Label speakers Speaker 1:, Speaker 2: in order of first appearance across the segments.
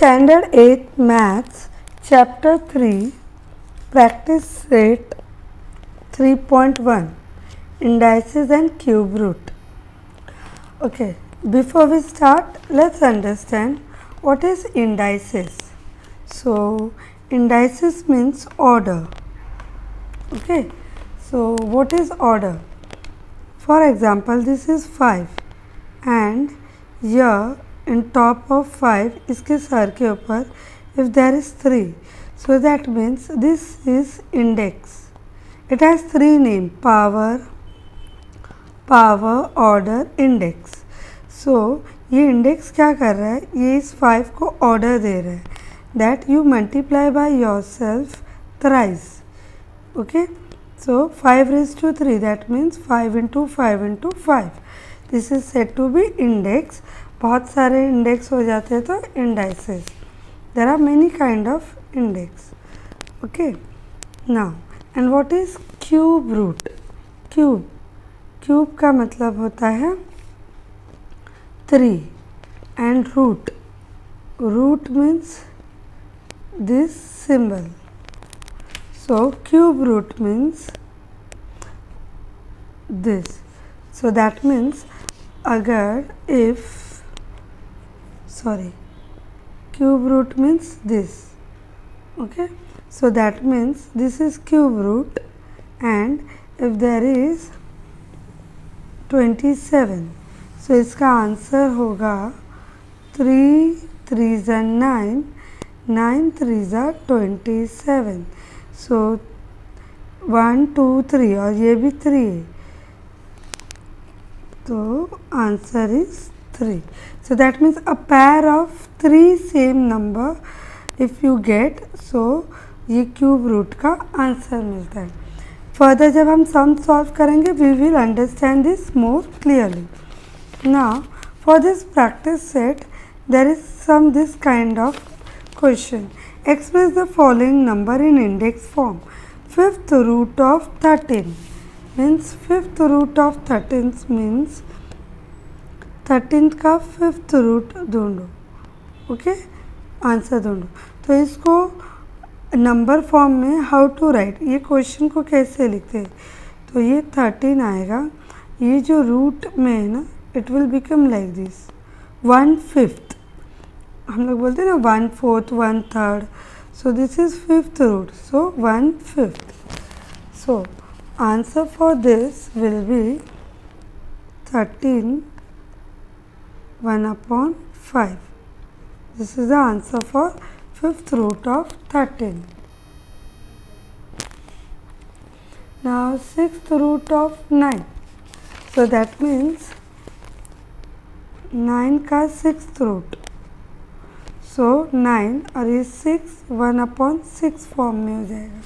Speaker 1: Standard 8 Maths Chapter 3 Practice Set 3.1 Indices and Cube Root. Okay, before we start, let's understand what is indices. So, indices means order. Okay, so what is order? For example, this is 5 and here in top of 5 इसके sir के ऊपर if there is 3, so that means this is index. It has 3 names: power, order, index. So ये index क्या कर रहा है, ये इस 5 को order दे रहा है, that you multiply by yourself thrice. Okay, so 5 raised to 3, that means 5 into 5 into 5. This is said to be index. बहुत सारे इंडेक्स हो जाते हैं तो indices. There are many kind of index. Okay, now and what is cube root? Cube का मतलब होता है 3 and root means this symbol. So cube root means this. So that means अगर cube root means this. Okay, so that means this is cube root, and if there is 27, so इसका answer होगा 3 3s are 9, 9 3s are 27. so 1 2 3 और ये भी 3 है, तो answer is 3. So that means a pair of 3 same number if you get, so ये cube root का answer मिलता है. फर्दर जब हम सम सॉल्व करेंगे we will understand this more clearly. Now for this practice set there is this kind of question. Express the following number in index form. Fifth root of 13 means fifth root of 13 means 13th का fifth root ढूंढो. Okay, answer ढूंढो. तो इसको number form में how to right, ये question को कैसे लिखते हैं, तो ये 13 आएगा, ये जो रूट में है ना it will become like this 1/5. हम लोग बोलते हैं ना 1/4 1/3. So this is fifth root, so 1/5. So answer for this will be 13 1/5. This is the answer for fifth root of 13. Now sixth root of 9. So that means 9 का sixth root. So 9 और ये 6 1/6 form में हो जाएगा.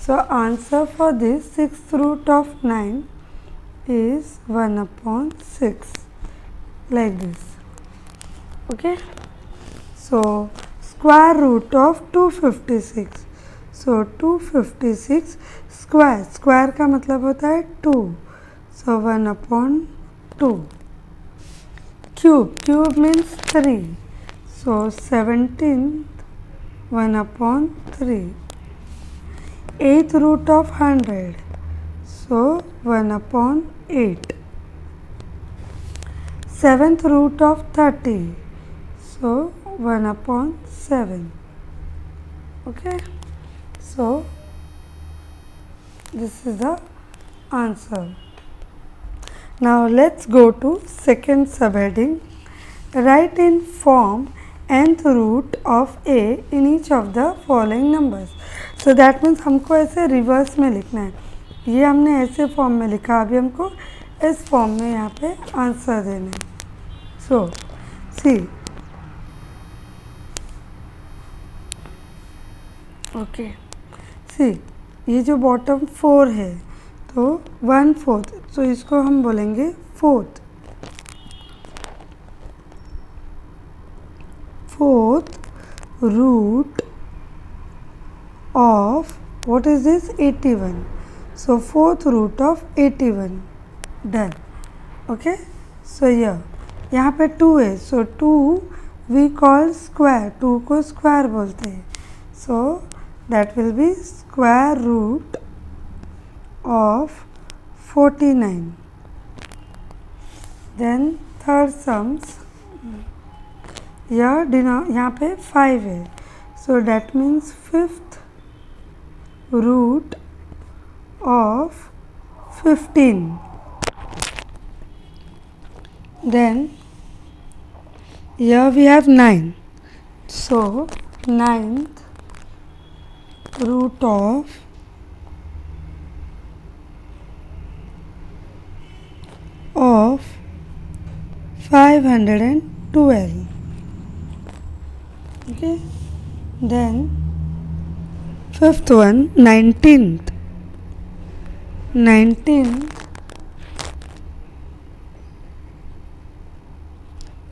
Speaker 1: So answer for this sixth root of 9 is 1/6. Like this. Okay, so square root of 256. So 256 square का मतलब होता है 2. So 1/2. Cube means 3. So 17 1/3. Eighth root of 100. So 1/8. Seventh root of 30, so 1/7. Okay, so this is the answer. Now let's go to second subheading. Write in form nth root of a in each of the following numbers. So that means हमको ऐसे reverse में लिखना है. ये हमने ऐसे form में लिखा, अभी हमको इस फॉर्म में यहाँ पे आंसर देना है. सो सी, ओके, सी ये जो बॉटम 4 है तो 1/4, तो इसको हम बोलेंगे fourth root of what is this 81. So fourth root of 81. Done. Okay, so यहाँ पे 2 है, सो 2 वी कॉल स्क्वायर, 2 को स्क्वायर बोलते हैं. So that will be square root of 49. Then third sums, यहाँ पे 5 है. So that means fifth root of 15. Then here we have 9. So ninth root of 512. Okay. Then fifth one, 19th. 19th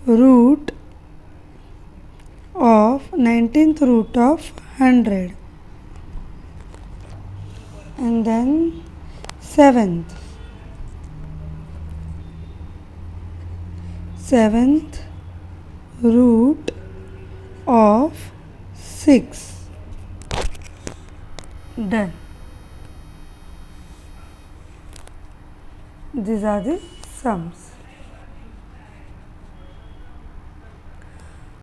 Speaker 1: root of 19th root of 100. And then 7th root of 6. Done. These are the sums.